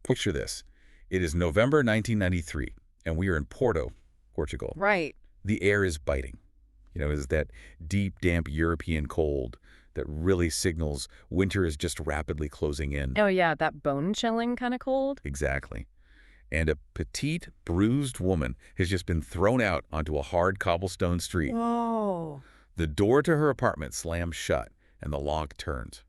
Picture this. It is November 1993, and we are in Portugal. Right. The air is biting. Is that deep, damp European cold that really signals winter is just rapidly closing in. Oh, yeah, that bone-chilling kind of cold? Exactly. And a petite, bruised woman has just been thrown out onto a hard cobblestone street. Whoa. The door to her apartment slams shut, and the lock turns.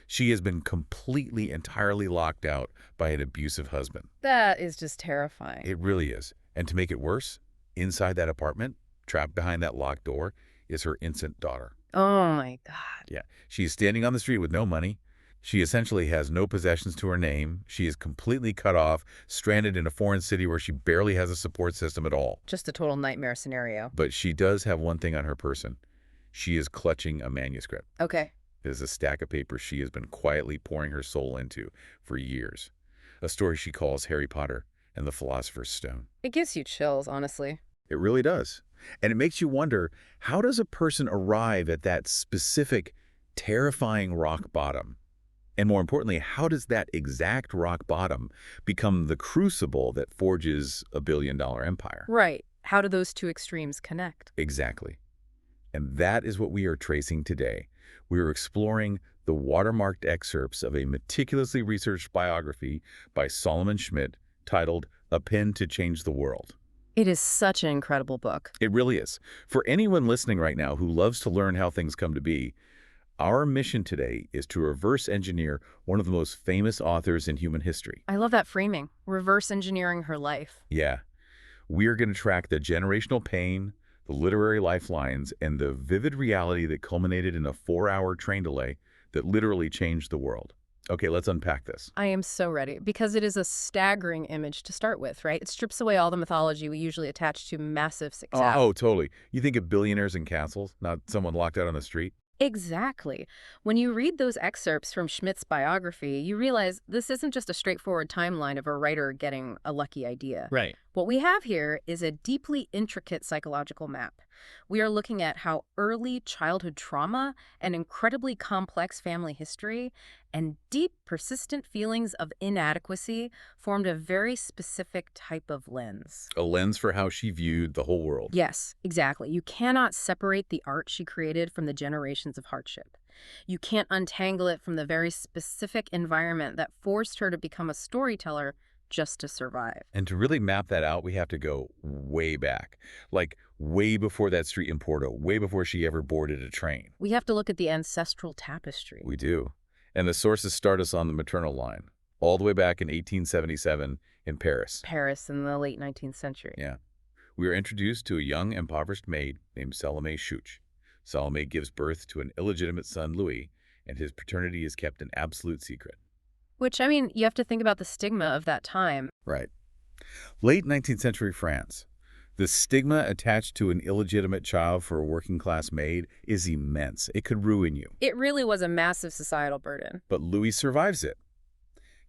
She has been completely, entirely locked out by an abusive husband. That is just terrifying. It really is. And to make it worse, inside that apartment, trapped behind that locked door, is her infant daughter. Oh, my God. Yeah. She is standing on the street with no money. She essentially has no possessions to her name. She is completely cut off, stranded in a foreign city where she barely has a support system at all. Just a total nightmare scenario. But she does have one thing on her person. She is clutching a manuscript. Okay. It is a stack of papers she has been quietly pouring her soul into for years. A story she calls Harry Potter and the Philosopher's Stone. It gives you chills, honestly. It really does. And it makes you wonder, how does a person arrive at that specific, terrifying rock bottom? And more importantly, how does that exact rock bottom become the crucible that forges a billion-dollar empire? Right. How do those two extremes connect? Exactly. And that is what we are tracing today. We are exploring the watermarked excerpts of a meticulously researched biography by Solomon Schmidt titled A Pen to Change the World. It is such an incredible book. It really is. For anyone listening right now who loves to learn how things come to be, our mission today is to reverse engineer one of the most famous authors in human history. I love that framing. Reverse engineering her life. Yeah. We are going to track the generational pain, the literary lifelines, and the vivid reality that culminated in a 4-hour train delay that literally changed the world. Okay, let's unpack this. I am so ready, because it is a staggering image to start with, right? It strips away all the mythology we usually attach to massive success. Oh, totally. You think of billionaires and castles, not someone locked out on the street? Exactly. When you read those excerpts from Schmidt's biography, you realize this isn't just a straightforward timeline of a writer getting a lucky idea. Right. What we have here is a deeply intricate psychological map. We are looking at how early childhood trauma and incredibly complex family history and deep, persistent feelings of inadequacy formed a very specific type of lens. A lens for how she viewed the whole world. Yes, exactly. You cannot separate the art she created from the generations of hardship. You can't untangle it from the very specific environment that forced her to become a storyteller just to survive. And to really map that out, we have to go way back, like way before that street in Porto, way before she ever boarded a train. We have to look at the ancestral tapestry. We do. And the sources start us on the maternal line, all the way back in 1877 in Paris. Paris in the late 19th century. Yeah. We are introduced to a young, impoverished maid named Salome Schmidt. Salome gives birth to an illegitimate son, Louis, and his paternity is kept an absolute secret. Which, I mean, you have to think about the stigma of that time. Right. Late 19th century France. The stigma attached to an illegitimate child for a working-class maid is immense. It could ruin you. It really was a massive societal burden. But Louis survives it.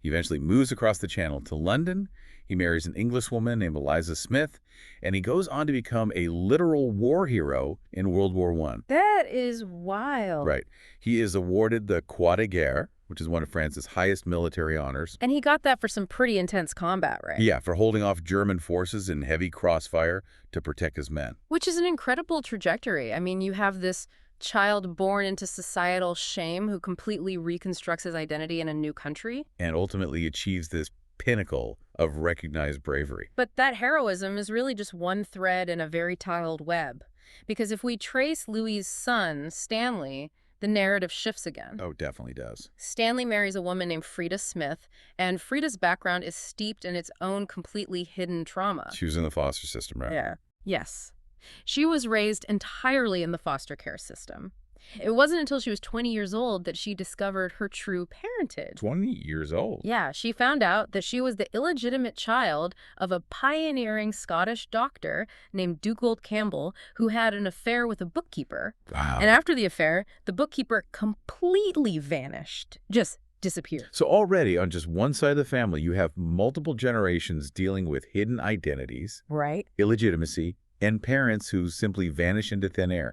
He eventually moves across the channel to London. He marries an Englishwoman named Eliza Smith, and he goes on to become a literal war hero in World War I. That is wild. Right. He is awarded the Croix de Guerre, which is one of France's highest military honors. And he got that for some pretty intense combat, right? Yeah, for holding off German forces in heavy crossfire to protect his men. Which is an incredible trajectory. I mean, you have this child born into societal shame who completely reconstructs his identity in a new country. And ultimately achieves this pinnacle of recognized bravery. But that heroism is really just one thread in a very tangled web. Because if we trace Louis's son, Stanley, the narrative shifts again. Oh, definitely does. Stanley marries a woman named Frida Smith, and Frida's background is steeped in its own completely hidden trauma. She was in the foster system, right? Yeah. Yes. She was raised entirely in the foster care system. It wasn't until she was 20 years old that she discovered her true parentage. 20 years old? Yeah, she found out that she was the illegitimate child of a pioneering Scottish doctor named Dugald Campbell who had an affair with a bookkeeper. Wow. And after the affair, the bookkeeper completely vanished, just disappeared. So already on just one side of the family, you have multiple generations dealing with hidden identities, Right? illegitimacy, and parents who simply vanish into thin air.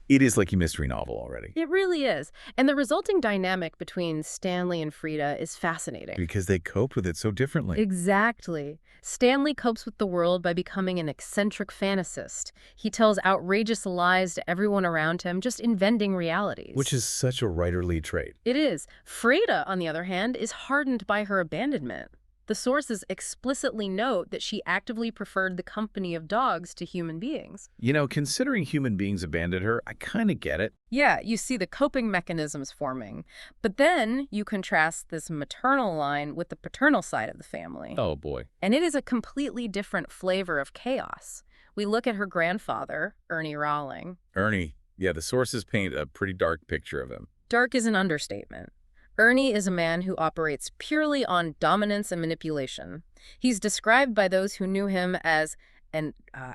It is like a mystery novel already. It really is. And the resulting dynamic between Stanley and Frida is fascinating. Because they cope with it so differently. Exactly. Stanley copes with the world by becoming an eccentric fantasist. He tells outrageous lies to everyone around him, just inventing realities. Which is such a writerly trait. It is. Frida, on the other hand, is hardened by her abandonment. The sources explicitly note that she actively preferred the company of dogs to human beings. You know, considering human beings abandoned her, I kind of get it. Yeah, you see the coping mechanisms forming. But then you contrast this maternal line with the paternal side of the family. Oh, boy. And it is a completely different flavor of chaos. We look at her grandfather, Ernie Rowling. Ernie. Yeah, the sources paint a pretty dark picture of him. Dark is an understatement. Ernie is a man who operates purely on dominance and manipulation. He's described by those who knew him as an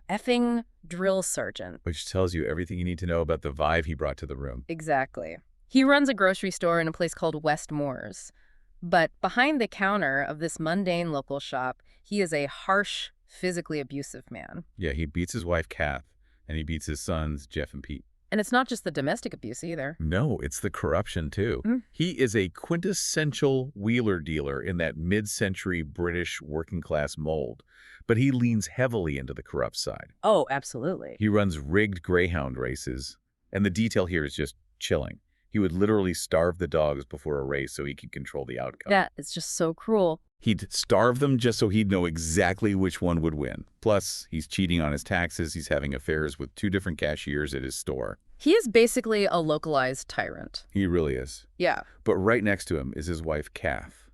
effing drill sergeant. Which tells you everything you need to know about the vibe he brought to the room. Exactly. He runs a grocery store in a place called West Moors. But behind the counter of this mundane local shop, he is a harsh, physically abusive man. Yeah, he beats his wife, Kath, and he beats his sons, Jeff and Pete. And it's not just the domestic abuse either. No, it's the corruption, too. Mm. He is a quintessential wheeler dealer in that mid-century British working-class mold, but he leans heavily into the corrupt side. Oh, absolutely. He runs rigged greyhound races, and the detail here is just chilling. He would literally starve the dogs before a race so he could control the outcome. That is just so cruel. He'd starve them just so he'd know exactly which one would win. Plus, he's cheating on his taxes. He's having affairs with 2 different cashiers at his store. He is basically a localized tyrant. He really is. Yeah. But right next to him is his wife, Kath.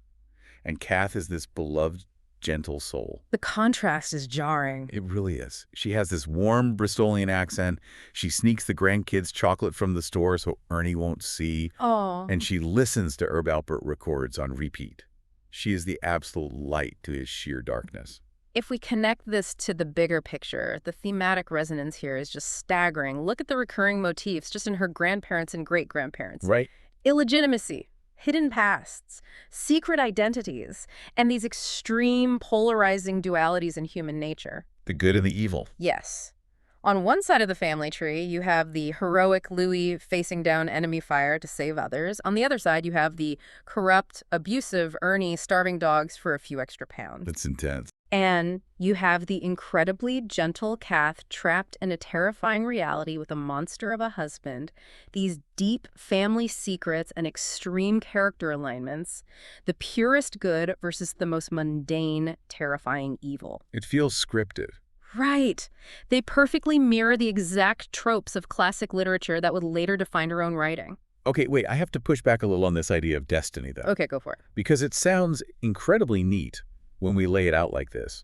And Kath is this beloved, gentle soul. The contrast is jarring. It really is. She has this warm Bristolian accent. She sneaks the grandkids chocolate from the store so Ernie won't see. Oh. And she listens to Herb Alpert records on repeat. She is the absolute light to his sheer darkness. If we connect this to the bigger picture, the thematic resonance here is just staggering. Look at the recurring motifs just in her grandparents and great-grandparents. Right. Illegitimacy, hidden pasts, secret identities, and these extreme polarizing dualities in human nature. The good and the evil. Yes. On one side of the family tree, you have the heroic Louis facing down enemy fire to save others. On the other side, you have the corrupt, abusive Ernie starving dogs for a few extra pounds. That's intense. And you have the incredibly gentle Kath trapped in a terrifying reality with a monster of a husband, these deep family secrets and extreme character alignments, the purest good versus the most mundane, terrifying evil. It feels scripted. Right. They perfectly mirror the exact tropes of classic literature that would later define her own writing. Okay, wait, I have to push back a little on this idea of destiny, though. Okay, go for it. Because it sounds incredibly neat when we lay it out like this.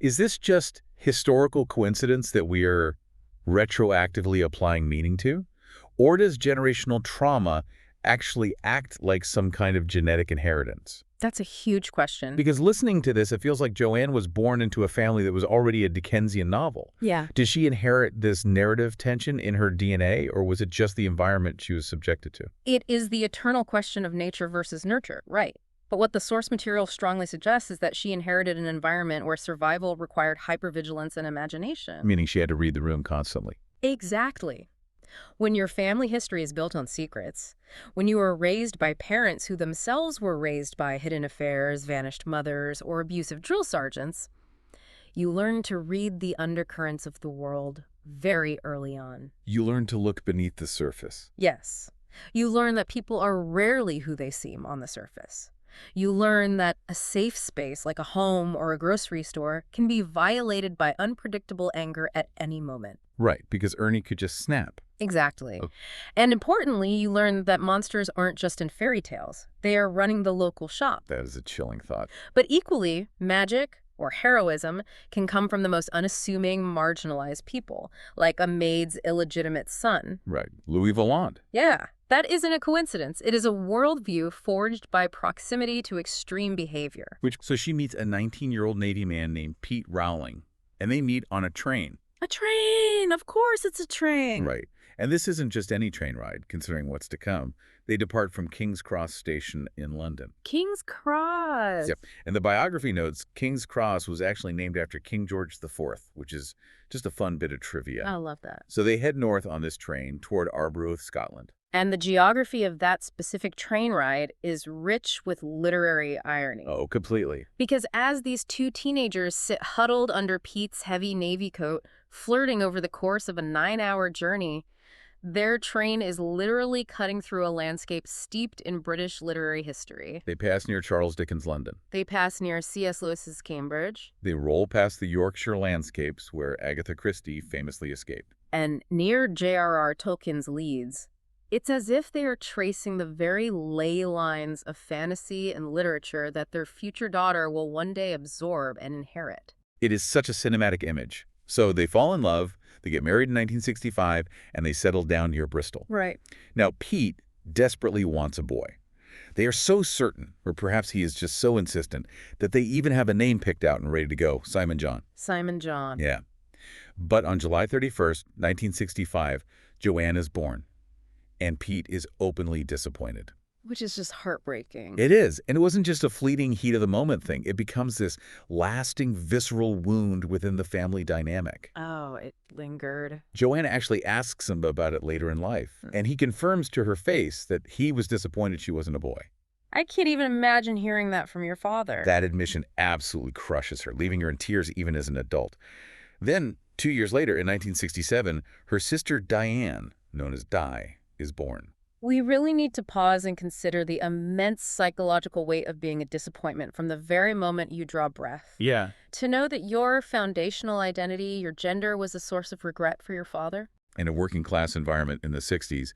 Is this just historical coincidence that we are retroactively applying meaning to? Or does generational trauma actually act like some kind of genetic inheritance? That's a huge question. Because listening to this, it feels like Joanne was born into a family that was already a Dickensian novel. Yeah. Did she inherit this narrative tension in her DNA, or was it just the environment she was subjected to? It is the eternal question of nature versus nurture, right? But what the source material strongly suggests is that she inherited an environment where survival required hypervigilance and imagination. Meaning she had to read the room constantly. Exactly. When your family history is built on secrets, when you are raised by parents who themselves were raised by hidden affairs, vanished mothers, or abusive drill sergeants, you learn to read the undercurrents of the world very early on. You learn to look beneath the surface. Yes. You learn that people are rarely who they seem on the surface. You learn that a safe space like a home or a grocery store can be violated by unpredictable anger at any moment. Right, because Ernie could just snap. Exactly. Oh. And importantly, you learn that monsters aren't just in fairy tales. They are running the local shop. That is a chilling thought. But equally, magic or heroism can come from the most unassuming, marginalized people, like a maid's illegitimate son. Right. Louis Valland. Yeah, that isn't a coincidence. It is a worldview forged by proximity to extreme behavior. So she meets a 19-year-old Navy man named Pete Rowling, and they meet on a train. A train! Of course it's a train! Right. And this isn't just any train ride, considering what's to come. They depart from King's Cross Station in London. King's Cross. Yep. And the biography notes King's Cross was actually named after King George IV, which is just a fun bit of trivia. I love that. So they head north on this train toward Arbroath, Scotland. And the geography of that specific train ride is rich with literary irony. Oh, completely. Because as these two teenagers sit huddled under Pete's heavy navy coat, flirting over the course of a 9-hour journey, their train is literally cutting through a landscape steeped in British literary history. They pass near Charles Dickens' London. They pass near C.S. Lewis's Cambridge. They roll past the Yorkshire landscapes where Agatha Christie famously escaped. And near J.R.R. Tolkien's Leeds. It's as if they are tracing the very ley lines of fantasy and literature that their future daughter will one day absorb and inherit. It is such a cinematic image. So they fall in love, they get married in 1965, and they settle down near Bristol. Right. Now, Pete desperately wants a boy. They are so certain, or perhaps he is just so insistent, that they even have a name picked out and ready to go, Simon John. Simon John. Yeah. But on July 31st, 1965, Joanne is born. And Pete is openly disappointed. Which is just heartbreaking. It is. And it wasn't just a fleeting heat-of-the-moment thing. It becomes this lasting, visceral wound within the family dynamic. Oh, it lingered. Joanne actually asks him about it later in life, and he confirms to her face that he was disappointed she wasn't a boy. I can't even imagine hearing that from your father. That admission absolutely crushes her, leaving her in tears even as an adult. Then, 2 years later, in 1967, her sister Diane, known as Di, is born. We really need to pause and consider the immense psychological weight of being a disappointment from the very moment you draw breath. Yeah. To know that your foundational identity, your gender, was a source of regret for your father. In a working-class environment in the 60s,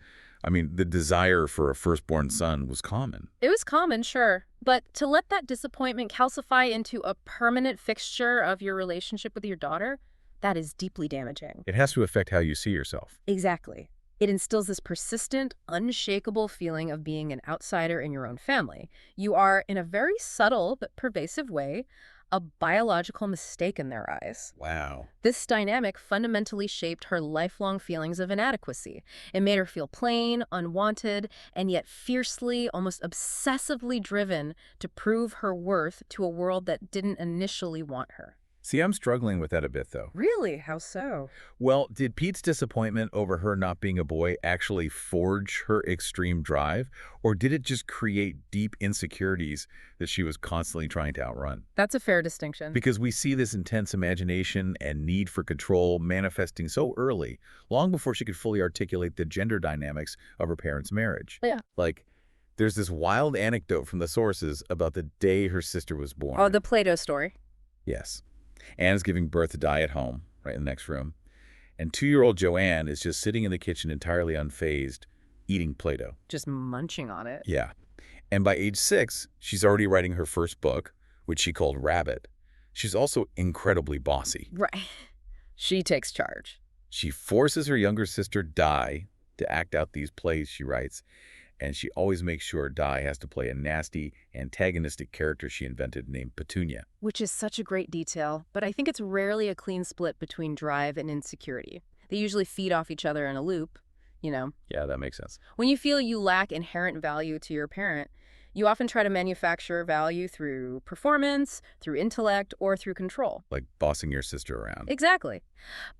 I mean, the desire for a firstborn son was common. It was common, sure. But to let that disappointment calcify into a permanent fixture of your relationship with your daughter, that is deeply damaging. It has to affect how you see yourself. Exactly. It instills this persistent, unshakable feeling of being an outsider in your own family. You are, in a very subtle but pervasive way, a biological mistake in their eyes. Wow. This dynamic fundamentally shaped her lifelong feelings of inadequacy. It made her feel plain, unwanted, and yet fiercely, almost obsessively driven to prove her worth to a world that didn't initially want her. See, I'm struggling with that a bit, though. Really? How so? Well, did Pete's disappointment over her not being a boy actually forge her extreme drive, or did it just create deep insecurities that she was constantly trying to outrun? That's a fair distinction. Because we see this intense imagination and need for control manifesting so early, long before she could fully articulate the gender dynamics of her parents' marriage. Yeah. Like, there's this wild anecdote from the sources about the day her sister was born. Oh, the Plato story. Yes. Anne's giving birth to Di at home, right in the next room. And 2-year-old Joanne is just sitting in the kitchen entirely unfazed, eating Play-Doh. Just munching on it. Yeah. And by age 6, she's already writing her first book, which she called Rabbit. She's also incredibly bossy. Right. She takes charge. She forces her younger sister, Di, to act out these plays she writes, and she always makes sure Di has to play a nasty, antagonistic character she invented named Petunia. Which is such a great detail, but I think it's rarely a clean split between drive and insecurity. They usually feed off each other in a loop, you know. Yeah, that makes sense. When you feel you lack inherent value to your parent, you often try to manufacture value through performance, through intellect, or through control. Like bossing your sister around. Exactly.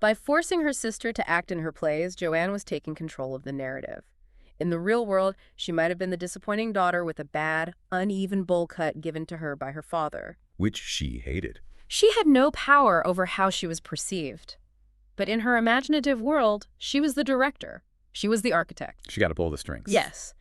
By forcing her sister to act in her plays, Joanne was taking control of the narrative. In the real world, she might have been the disappointing daughter with a bad, uneven bowl cut given to her by her father. Which she hated. She had no power over how she was perceived. But in her imaginative world, she was the director. She was the architect. She got to pull the strings. Yes.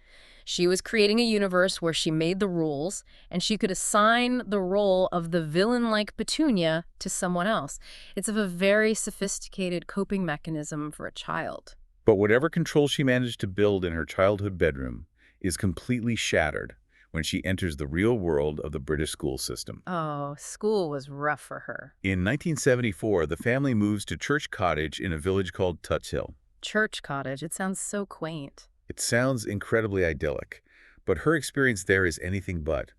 She was creating a universe where she made the rules, and she could assign the role of the villain-like Petunia to someone else. It's a very sophisticated coping mechanism for a child. But whatever control she managed to build in her childhood bedroom is completely shattered when she enters the real world of the British school system. Oh, school was rough for her. In 1974, the family moves to Church Cottage in a village called Tutshill. Church Cottage, it sounds so quaint. It sounds incredibly idyllic, but her experience there is anything but.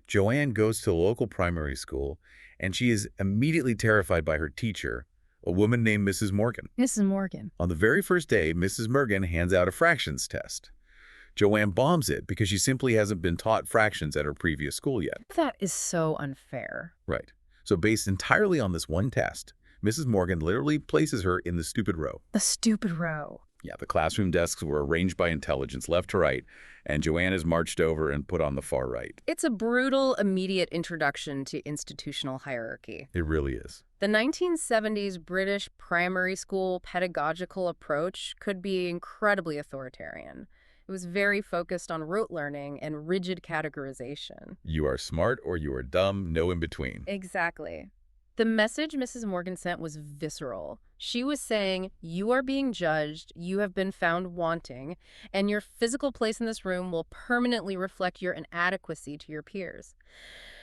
Joanne goes to a local primary school, and she is immediately terrified by her teacher, a woman named Mrs. Morgan. Mrs. Morgan. On the very first day, Mrs. Morgan hands out a fractions test. Joanne bombs it because she simply hasn't been taught fractions at her previous school yet. That is so unfair. Right. So based entirely on this one test, Mrs. Morgan literally places her in the stupid row. The stupid row. Yeah, the classroom desks were arranged by intelligence left to right, and Joanne is marched over and put on the far right. It's a brutal, immediate introduction to institutional hierarchy. It really is. The 1970s British primary school pedagogical approach could be incredibly authoritarian. It was very focused on rote learning and rigid categorization. You are smart or you are dumb, no in between. Exactly. The message Mrs. Morgan sent was visceral. She was saying, you are being judged, you have been found wanting, and your physical place in this room will permanently reflect your inadequacy to your peers.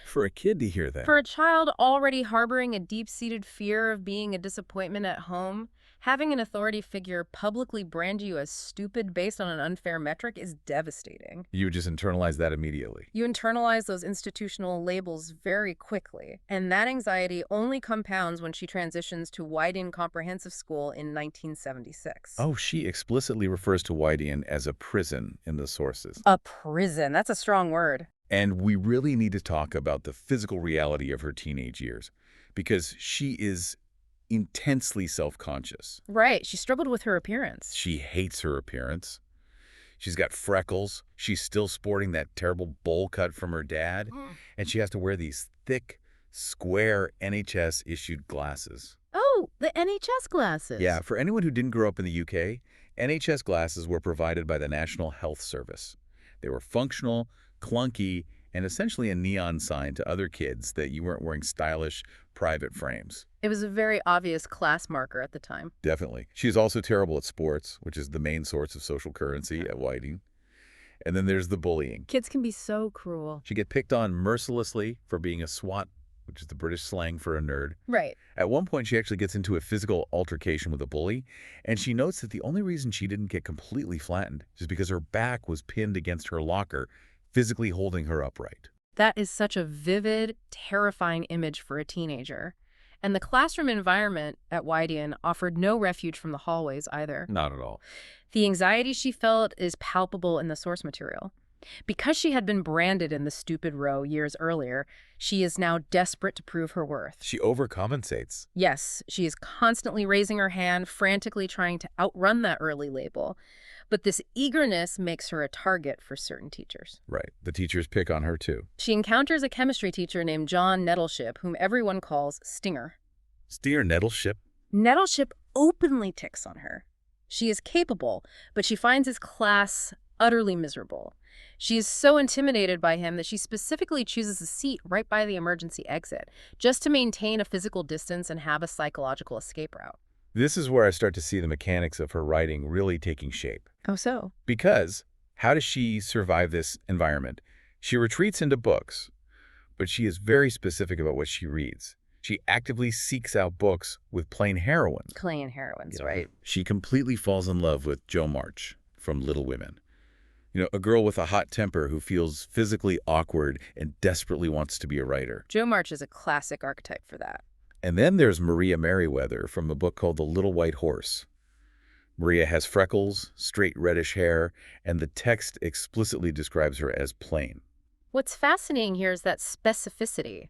For a kid to hear that. For a child already harboring a deep-seated fear of being a disappointment at home, having an authority figure publicly brand you as stupid based on an unfair metric is devastating. You just internalize that immediately. You internalize those institutional labels very quickly, and that anxiety only compounds when she transitions to Whiting Comprehensive School in 1976. Oh, she explicitly refers to Whiting as a prison in the sources. A prison. That's a strong word. And we really need to talk about the physical reality of her teenage years, because she is intensely self-conscious. Right. She struggled with her appearance. She hates her appearance. She's got freckles. She's still sporting that terrible bowl cut from her dad. And she has to wear these thick, square NHS-issued glasses. Oh, the NHS glasses. Yeah, for anyone who didn't grow up in the UK, NHS glasses were provided by the National Health Service. They were functional, clunky, and essentially a neon sign to other kids that you weren't wearing stylish, private frames. It was a very obvious class marker at the time. Definitely. She's also terrible at sports, which is the main source of social currency at Whiting. And then there's the bullying. Kids can be so cruel. She gets picked on mercilessly for being a swat, which is the British slang for a nerd. Right. At one point, she actually gets into a physical altercation with a bully, and she notes that the only reason she didn't get completely flattened is because her back was pinned against her locker, physically holding her upright. That is such a vivid, terrifying image for a teenager. And the classroom environment at Whiting offered no refuge from the hallways either. Not at all. The anxiety she felt is palpable in the source material. Because she had been branded in the stupid row years earlier, she is now desperate to prove her worth. She overcompensates. Yes, she is constantly raising her hand, frantically trying to outrun that early label. But this eagerness makes her a target for certain teachers. Right. The teachers pick on her, too. She encounters a chemistry teacher named John Nettleship, whom everyone calls Stinger. Stinger Nettleship? Nettleship openly ticks on her. She is capable, but she finds his class utterly miserable. She is so intimidated by him that she specifically chooses a seat right by the emergency exit, just to maintain a physical distance and have a psychological escape route. This is where I start to see the mechanics of her writing really taking shape. Oh, so? Because how does she survive this environment? She retreats into books, but she is very specific about what she reads. She actively seeks out books with plain heroines. Plain heroines, right? She completely falls in love with Jo March from Little Women. You know, a girl with a hot temper who feels physically awkward and desperately wants to be a writer. Jo March is a classic archetype for that. And then there's Maria Merriweather from a book called The Little White Horse. Maria has freckles, straight reddish hair, and the text explicitly describes her as plain. What's fascinating here is that specificity.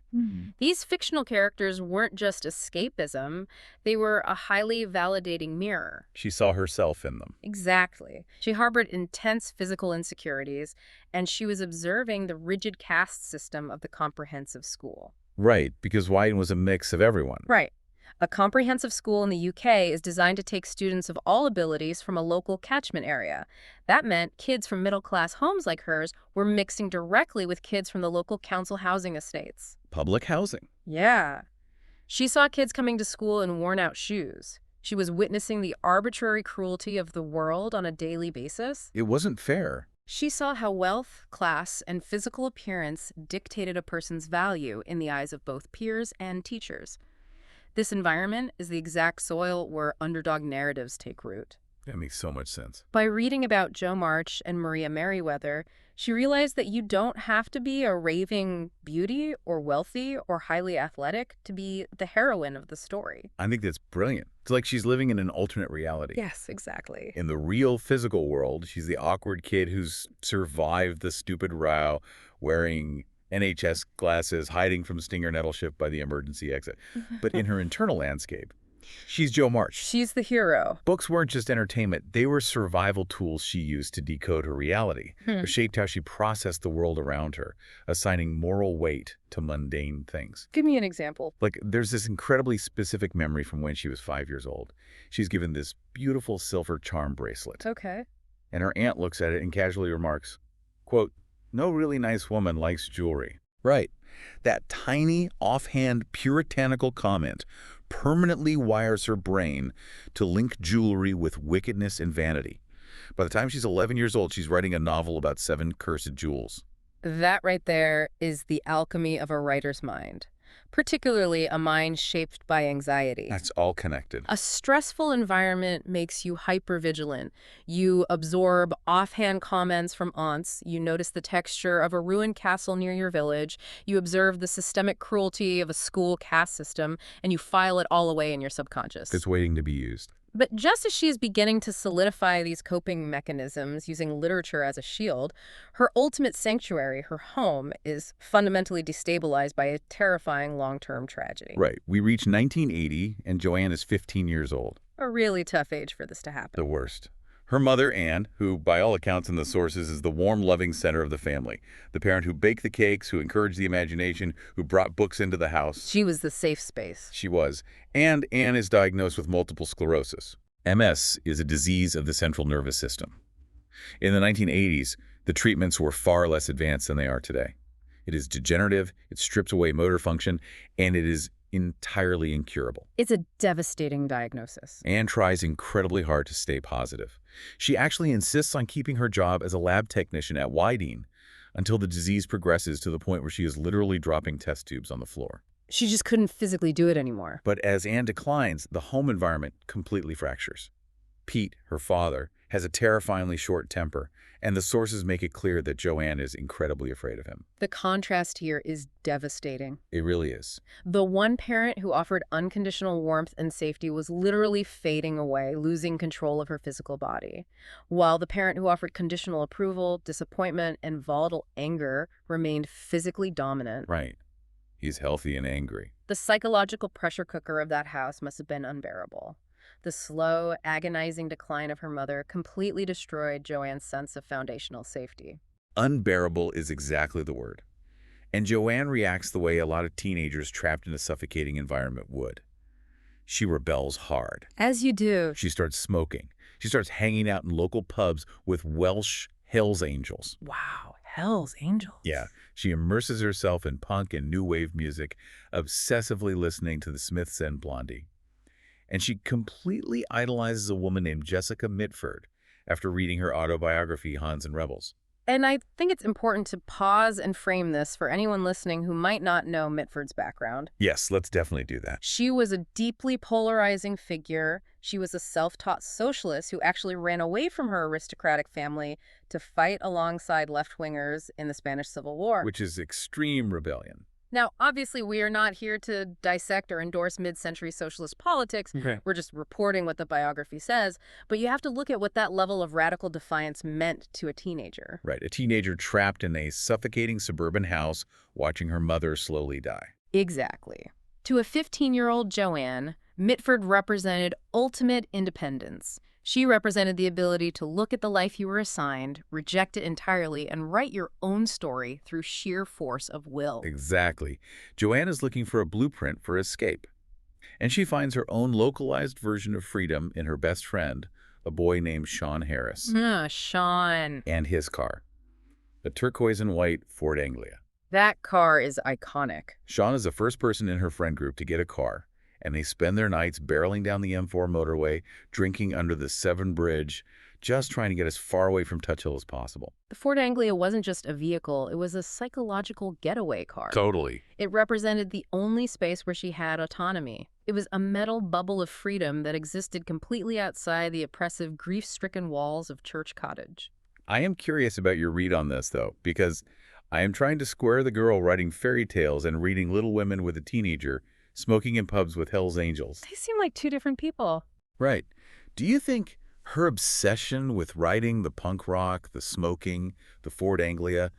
These fictional characters weren't just escapism, they were a highly validating mirror. She saw herself in them. Exactly. She harbored intense physical insecurities, and she was observing the rigid caste system of the comprehensive school. Right, because Whiting was a mix of everyone. Right. A comprehensive school in the UK is designed to take students of all abilities from a local catchment area. That meant kids from middle-class homes like hers were mixing directly with kids from the local council housing estates. Public housing. Yeah. She saw kids coming to school in worn-out shoes. She was witnessing the arbitrary cruelty of the world on a daily basis. It wasn't fair. She saw how wealth, class, and physical appearance dictated a person's value in the eyes of both peers and teachers. This environment is the exact soil where underdog narratives take root. That makes so much sense. By reading about Jo March and Maria Merriweather, she realized that you don't have to be a raving beauty or wealthy or highly athletic to be the heroine of the story. I think that's brilliant. It's like she's living in an alternate reality. Yes, exactly. In the real physical world, she's the awkward kid who's survived the stupid row, wearing NHS glasses, hiding from stinger nettleship by the emergency exit. But in her internal landscape, she's Jo March. She's the hero. Books weren't just entertainment. They were survival tools she used to decode her reality. They shaped how she processed the world around her, assigning moral weight to mundane things. Give me an example. Like, there's this incredibly specific memory from when she was 5 years old. She's given this beautiful silver charm bracelet. Okay. And her aunt looks at it and casually remarks, quote, "No really nice woman likes jewelry." Right. That tiny, offhand, puritanical comment permanently wires her brain to link jewelry with wickedness and vanity. By the time she's 11 years old, she's writing a novel about 7 cursed jewels. That right there is the alchemy of a writer's mind, particularly a mind shaped by anxiety. That's all connected. A stressful environment makes you hypervigilant. You absorb offhand comments from aunts. You notice the texture of a ruined castle near your village. You observe the systemic cruelty of a school caste system, and you file it all away in your subconscious. It's waiting to be used. But just as she is beginning to solidify these coping mechanisms using literature as a shield, her ultimate sanctuary, her home, is fundamentally destabilized by a terrifying long-term tragedy. Right. We reach 1980, and Joanne is 15 years old. A really tough age for this to happen. The worst. Her mother, Anne, who by all accounts in the sources is the warm, loving center of the family, the parent who baked the cakes, who encouraged the imagination, who brought books into the house. She was the safe space. She was. And Anne is diagnosed with multiple sclerosis. MS is a disease of the central nervous system. In the 1980s, the treatments were far less advanced than they are today. It is degenerative, it strips away motor function, and it is entirely incurable. It's a devastating diagnosis. Anne tries incredibly hard to stay positive. She actually insists on keeping her job as a lab technician at Wydeen until the disease progresses to the point where she is literally dropping test tubes on the floor. She just couldn't physically do it anymore. But as Anne declines, the home environment completely fractures. Pete, her father, has a terrifyingly short temper, and the sources make it clear that Joanne is incredibly afraid of him. The contrast here is devastating. It really is. The one parent who offered unconditional warmth and safety was literally fading away, losing control of her physical body, while the parent who offered conditional approval, disappointment, and volatile anger remained physically dominant. Right. He's healthy and angry. The psychological pressure cooker of that house must have been unbearable. The slow, agonizing decline of her mother completely destroyed Joanne's sense of foundational safety. Unbearable is exactly the word. And Joanne reacts the way a lot of teenagers trapped in a suffocating environment would. She rebels hard. As you do. She starts smoking. She starts hanging out in local pubs with Welsh Hells Angels. Wow, Hells Angels. Yeah, she immerses herself in punk and new wave music, obsessively listening to the Smiths and Blondie. And she completely idolizes a woman named Jessica Mitford after reading her autobiography, Hans and Rebels. And I think it's important to pause and frame this for anyone listening who might not know Mitford's background. Yes, let's definitely do that. She was a deeply polarizing figure. She was a self-taught socialist who actually ran away from her aristocratic family to fight alongside left-wingers in the Spanish Civil War. Which is extreme rebellion. Now, obviously, we are not here to dissect or endorse mid-century socialist politics. Okay. We're just reporting what the biography says. But you have to look at what that level of radical defiance meant to a teenager. Right, a teenager trapped in a suffocating suburban house watching her mother slowly die. Exactly. To a 15-year-old Joanne, Mitford represented ultimate independence. She represented the ability to look at the life you were assigned, reject it entirely, and write your own story through sheer force of will. Exactly. Joanne is looking for a blueprint for escape. And she finds her own localized version of freedom in her best friend, a boy named Sean Harris. Sean. And his car. A turquoise and white Ford Anglia. That car is iconic. Sean is the first person in her friend group to get a car, and they spend their nights barreling down the M4 motorway, drinking under the Severn Bridge, just trying to get as far away from Touch Hill as possible. The Ford Anglia wasn't just a vehicle, it was a psychological getaway car. Totally. It represented the only space where she had autonomy. It was a metal bubble of freedom that existed completely outside the oppressive, grief-stricken walls of Church Cottage. I am curious about your read on this, though, because I am trying to square the girl writing fairy tales and reading Little Women with a teenager, smoking in pubs with Hell's Angels. They seem like two different people. Right. Do you think her obsession with writing the punk rock, the smoking, the Ford Anglia,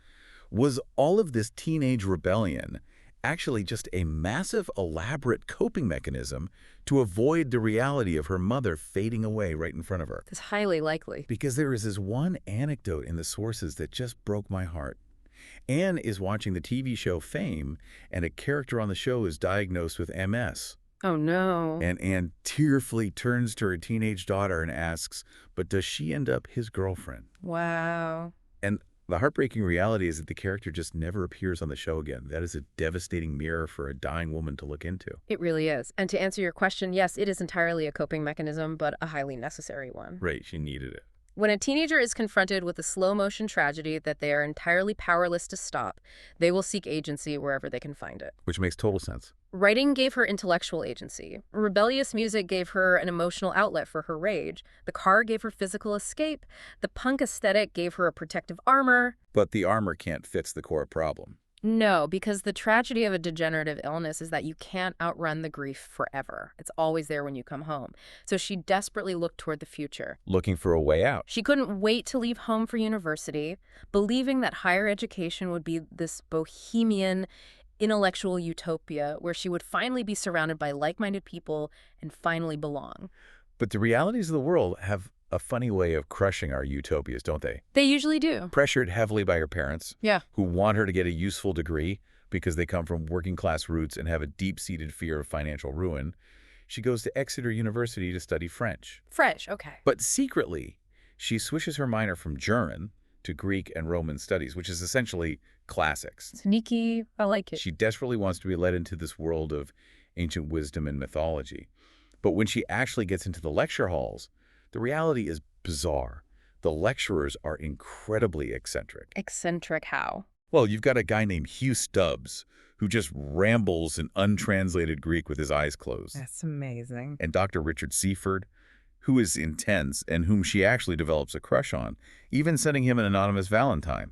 was all of this teenage rebellion actually just a massive, elaborate coping mechanism to avoid the reality of her mother fading away right in front of her? It's highly likely. Because there is this one anecdote in the sources that just broke my heart. Anne is watching the TV show Fame, and a character on the show is diagnosed with MS. Oh, no. And Anne tearfully turns to her teenage daughter and asks, but does she end up his girlfriend? Wow. And the heartbreaking reality is that the character just never appears on the show again. That is a devastating mirror for a dying woman to look into. It really is. And to answer your question, yes, it is entirely a coping mechanism, but a highly necessary one. Right, she needed it. When a teenager is confronted with a slow-motion tragedy that they are entirely powerless to stop, they will seek agency wherever they can find it. Which makes total sense. Writing gave her intellectual agency. Rebellious music gave her an emotional outlet for her rage. The car gave her physical escape. The punk aesthetic gave her a protective armor. But the armor can't fix the core problem. No, because the tragedy of a degenerative illness is that you can't outrun the grief forever. It's always there when you come home. So she desperately looked toward the future. Looking for a way out. She couldn't wait to leave home for university, believing that higher education would be this bohemian, intellectual utopia where she would finally be surrounded by like-minded people and finally belong. But the realities of the world have a funny way of crushing our utopias, don't they? They usually do. Pressured heavily by her parents, Yeah. who want her to get a useful degree because they come from working-class roots and have a deep-seated fear of financial ruin, she goes to Exeter University to study French. Fresh, okay. But secretly, she switches her minor from German to Greek and Roman studies, which is essentially classics. Sneaky, I like it. She desperately wants to be led into this world of ancient wisdom and mythology. But when she actually gets into the lecture halls, the reality is bizarre. The lecturers are incredibly eccentric. Eccentric how? Well, you've got a guy named Hugh Stubbs who just rambles in untranslated Greek with his eyes closed. That's amazing. And Dr. Richard Seaford, who is intense and whom she actually develops a crush on, even sending him an anonymous Valentine.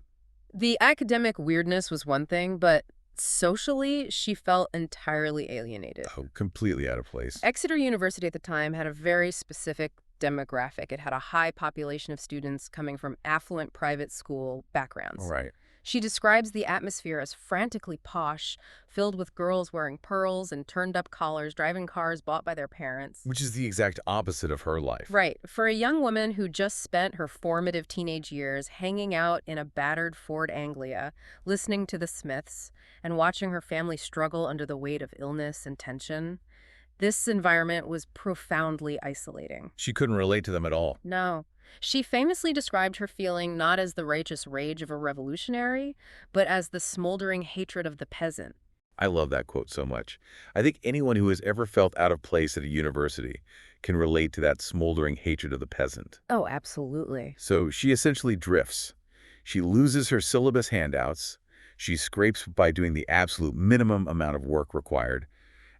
The academic weirdness was one thing, but socially, she felt entirely alienated. Oh, completely out of place. Exeter University at the time had a very specific demographic. It had a high population of students coming from affluent private school backgrounds. Right. She describes the atmosphere as frantically posh, filled with girls wearing pearls and turned-up collars, driving cars bought by their parents. Which is the exact opposite of her life. Right. For a young woman who just spent her formative teenage years hanging out in a battered Ford Anglia, listening to the Smiths, and watching her family struggle under the weight of illness and tension, this environment was profoundly isolating. She couldn't relate to them at all. No. She famously described her feeling not as the righteous rage of a revolutionary, but as the smoldering hatred of the peasant. I love that quote so much. I think anyone who has ever felt out of place at a university can relate to that smoldering hatred of the peasant. Oh, absolutely. So she essentially drifts. She loses her syllabus handouts. She scrapes by doing the absolute minimum amount of work required,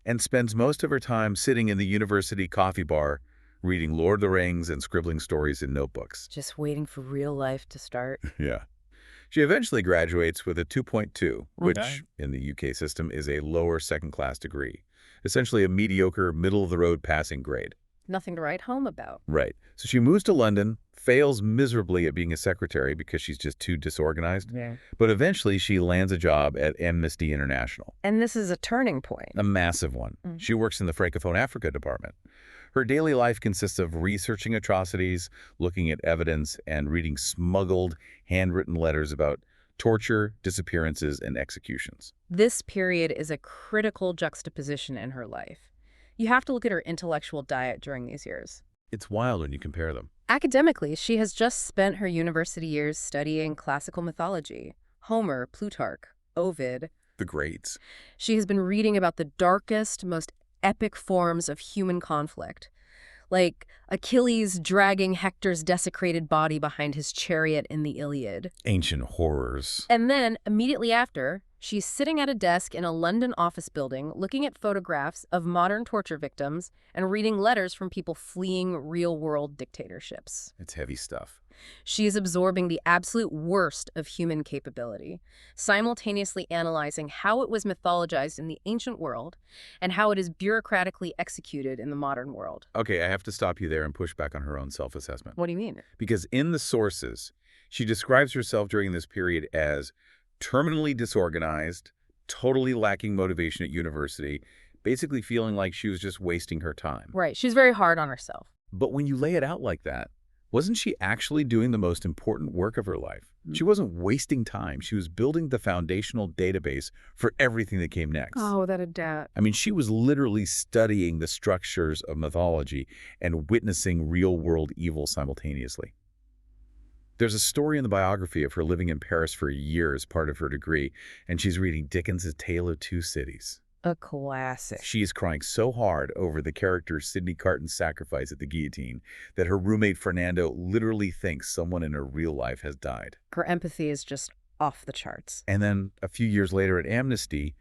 and spends most of her time sitting in the university coffee bar, reading Lord of the Rings and scribbling stories in notebooks. Just waiting for real life to start. Yeah. She eventually graduates with a 2.2, which Okay. in the UK system is a lower second-class degree, essentially a mediocre, middle-of-the-road passing grade. Nothing to write home about. Right. So she moves to London, fails miserably at being a secretary because she's just too disorganized, Yeah. but eventually she lands a job at Amnesty International. And this is a turning point. A massive one. Mm. She works in the Francophone Africa department. Her daily life consists of researching atrocities, looking at evidence, and reading smuggled, handwritten letters about torture, disappearances, and executions. This period is a critical juxtaposition in her life. You have to look at her intellectual diet during these years. It's wild when you compare them. Academically, she has just spent her university years studying classical mythology, Homer, Plutarch, Ovid. The greats. She has been reading about the darkest, most epic forms of human conflict, like Achilles dragging Hector's desecrated body behind his chariot in the Iliad. Ancient horrors. And then, immediately after, She's sitting at a desk in a London office building, looking at photographs of modern torture victims and reading letters from people fleeing real-world dictatorships. It's heavy stuff. She is absorbing the absolute worst of human capability, simultaneously analyzing how it was mythologized in the ancient world and how it is bureaucratically executed in the modern world. Okay, I have to stop you there and push back on her own self-assessment. What do you mean? Because in the sources, she describes herself during this period as terminally disorganized, totally lacking motivation at university, basically feeling like she was just wasting her time. Right. She's very hard on herself. But when you lay it out like that, wasn't she actually doing the most important work of her life? She wasn't wasting time. She was building the foundational database for everything that came next. Oh, that adept. I mean, she was literally studying the structures of mythology and witnessing real-world evil simultaneously. There's a story in the biography of her living in Paris for a year as part of her degree, and she's reading Dickens' Tale of Two Cities. A classic. She is crying so hard over the character Sidney Carton's sacrifice at the guillotine that her roommate Fernando literally thinks someone in her real life has died. Her empathy is just off the charts. And then a few years later at Amnesty,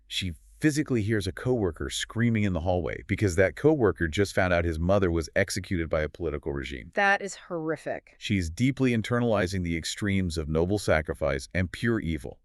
she physically hears a coworker screaming in the hallway because that coworker just found out his mother was executed by a political regime. That is horrific. She's deeply internalizing the extremes of noble sacrifice and pure evil.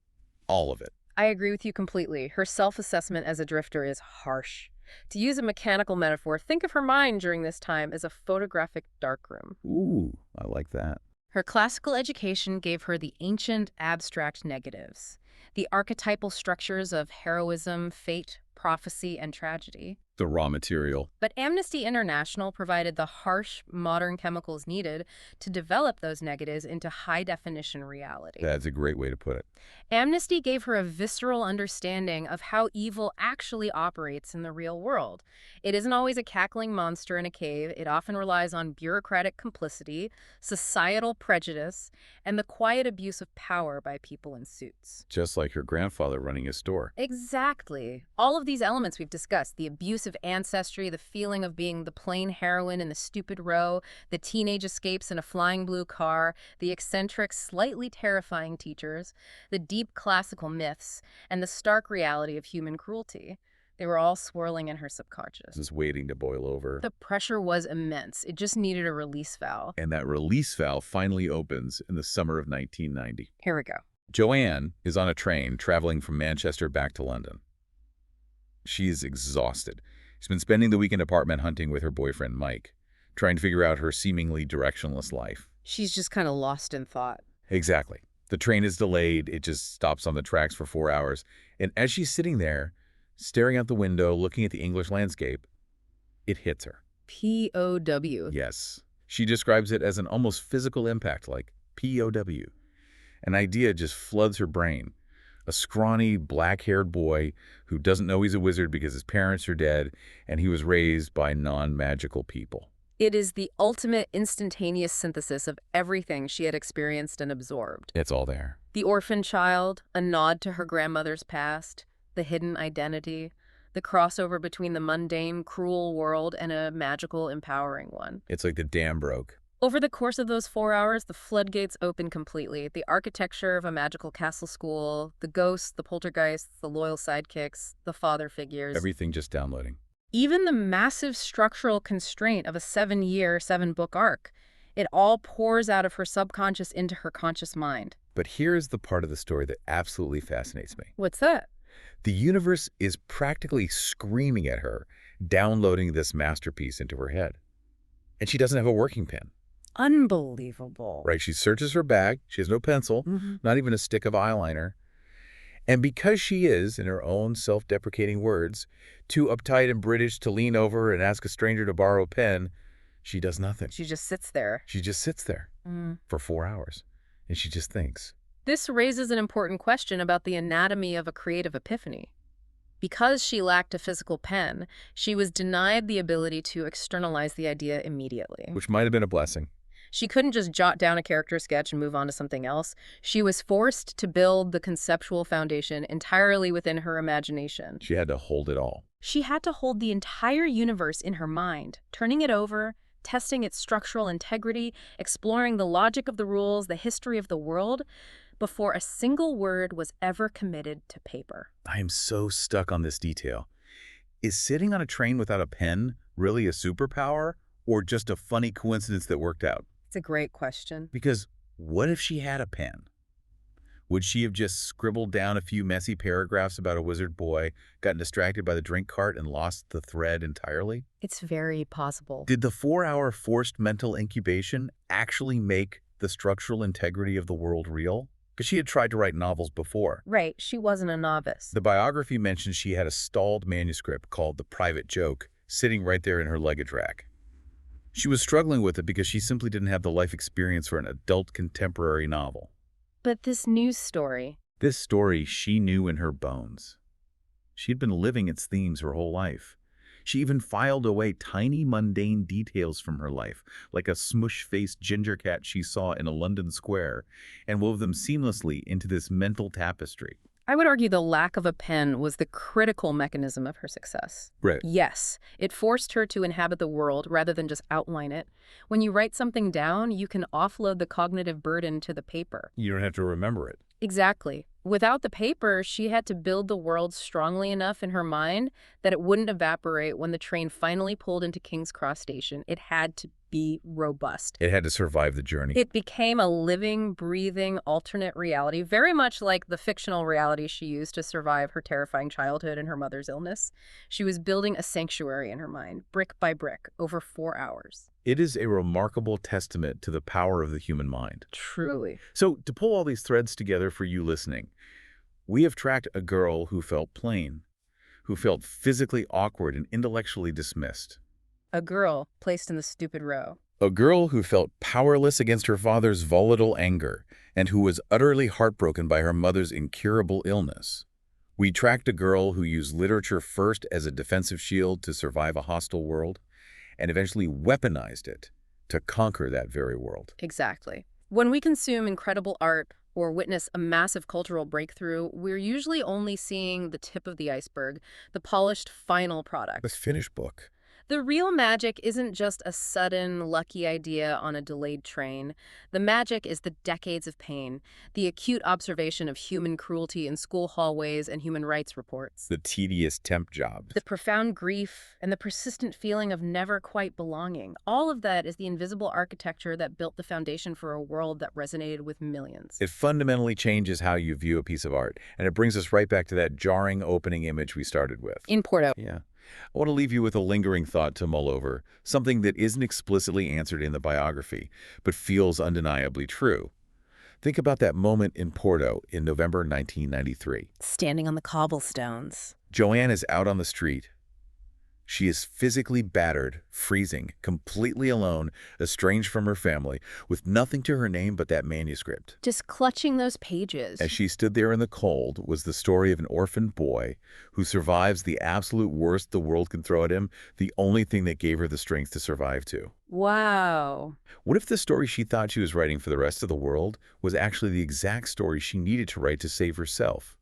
All of it. I agree with you completely. Her self-assessment as a drifter is harsh. To use a mechanical metaphor, think of her mind during this time as a photographic darkroom. Ooh, I like that. Her classical education gave her the ancient, abstract negatives, the archetypal structures of heroism, fate, prophecy, and tragedy. The raw material. But Amnesty International provided the harsh, modern chemicals needed to develop those negatives into high-definition reality. That's a great way to put it. Amnesty gave her a visceral understanding of how evil actually operates in the real world. It isn't always a cackling monster in a cave. It often relies on bureaucratic complicity, societal prejudice, and the quiet abuse of power by people in suits. Just like her grandfather running his store. Exactly. All of these elements we've discussed, the abusive ancestry, the feeling of being the plain heroine in the stupid row, the teenage escapes in a flying blue car, the eccentric, slightly terrifying teachers, the deep classical myths, and the stark reality of human cruelty. They were all swirling in her subconscious. Just waiting to boil over. The pressure was immense. It just needed a release valve. And that release valve finally opens in the summer of 1990. Here we go. Joanne is on a train traveling from Manchester back to London. She is exhausted. She's been spending the weekend apartment hunting with her boyfriend, Mike, trying to figure out her seemingly directionless life. She's just kind of lost in thought. Exactly. The train is delayed. It just stops on the tracks for 4 hours. And as she's sitting there, staring out the window, looking at the English landscape, it hits her. POW. Yes. She describes it as an almost physical impact, like POW. An idea just floods her brain. A scrawny, black-haired boy who doesn't know he's a wizard because his parents are dead and he was raised by non-magical people. It is the ultimate instantaneous synthesis of everything she had experienced and absorbed. It's all there. The orphan child, a nod to her grandmother's past, the hidden identity, the crossover between the mundane, cruel world and a magical, empowering one. It's like the dam broke. Over the course of those 4 hours, the floodgates opened completely. The architecture of a magical castle school, the ghosts, the poltergeists, the loyal sidekicks, the father figures. Everything just downloading. Even the massive structural constraint of a 7-year, 7-book arc. It all pours out of her subconscious into her conscious mind. But here's the part of the story that absolutely fascinates me. What's that? The universe is practically screaming at her, downloading this masterpiece into her head. And she doesn't have a working pen. Unbelievable. Right, she searches her bag. She has no pencil, not even a stick of eyeliner. And because she is, in her own self-deprecating words, too uptight and British to lean over and ask a stranger to borrow a pen, she does nothing. She just sits there. She just sits there for 4 hours, and she just thinks. This raises an important question about the anatomy of a creative epiphany. Because she lacked a physical pen, she was denied the ability to externalize the idea immediately. Which might have been a blessing. She couldn't just jot down a character sketch and move on to something else. She was forced to build the conceptual foundation entirely within her imagination. She had to hold it all. She had to hold the entire universe in her mind, turning it over, testing its structural integrity, exploring the logic of the rules, the history of the world. before a single word was ever committed to paper. I am so stuck on this detail. Is sitting on a train without a pen really a superpower or just a funny coincidence that worked out? It's a great question. Because what if she had a pen? Would she have just scribbled down a few messy paragraphs about a wizard boy, gotten distracted by the drink cart, and lost the thread entirely? It's very possible. Did the 4-hour forced mental incubation actually make the structural integrity of the world real? Because she had tried to write novels before. Right, she wasn't a novice. The biography mentions she had a stalled manuscript called The Private Joke sitting right there in her luggage rack. She was struggling with it because she simply didn't have the life experience for an adult contemporary novel. But this news story... This story she knew in her bones. She'd been living its themes her whole life. She even filed away tiny mundane details from her life, like a smush-faced ginger cat she saw in a London square, and wove them seamlessly into this mental tapestry. I would argue the lack of a pen was the critical mechanism of her success. Right. Yes, it forced her to inhabit the world rather than just outline it. When you write something down, you can offload the cognitive burden to the paper. You don't have to remember it. Exactly. Without the paper, she had to build the world strongly enough in her mind that it wouldn't evaporate when the train finally pulled into King's Cross Station. It had to be robust. It had to survive the journey. It became a living, breathing, alternate reality, very much like the fictional reality she used to survive her terrifying childhood and her mother's illness. She was building a sanctuary in her mind, brick by brick, over 4 hours. It is a remarkable testament to the power of the human mind. Truly. So, to pull all these threads together for you listening, we have tracked a girl who felt plain, who felt physically awkward and intellectually dismissed. A girl placed in the stupid row. A girl who felt powerless against her father's volatile anger and who was utterly heartbroken by her mother's incurable illness. We tracked a girl who used literature first as a defensive shield to survive a hostile world and eventually weaponized it to conquer that very world. Exactly. When we consume incredible art or witness a massive cultural breakthrough, we're usually only seeing the tip of the iceberg, the polished final product. The finished book. The real magic isn't just a sudden, lucky idea on a delayed train. The magic is the decades of pain, the acute observation of human cruelty in school hallways and human rights reports, The tedious temp jobs. the profound grief, and the persistent feeling of never quite belonging. All of that is the invisible architecture that built the foundation for a world that resonated with millions. It fundamentally changes how you view a piece of art, and it brings us right back to that jarring opening image we started with. In Porto. Yeah. I want to leave you with a lingering thought to mull over, something that isn't explicitly answered in the biography, but feels undeniably true. Think about that moment in Porto in November 1993. Standing on the cobblestones. Joanne is out on the street. She is physically battered, freezing, completely alone, estranged from her family, with nothing to her name but that manuscript. Just clutching those pages. As she stood there in the cold was the story of an orphaned boy who survives the absolute worst the world can throw at him, the only thing that gave her the strength to survive too. Wow. What if the story she thought she was writing for the rest of the world was actually the exact story she needed to write to save herself?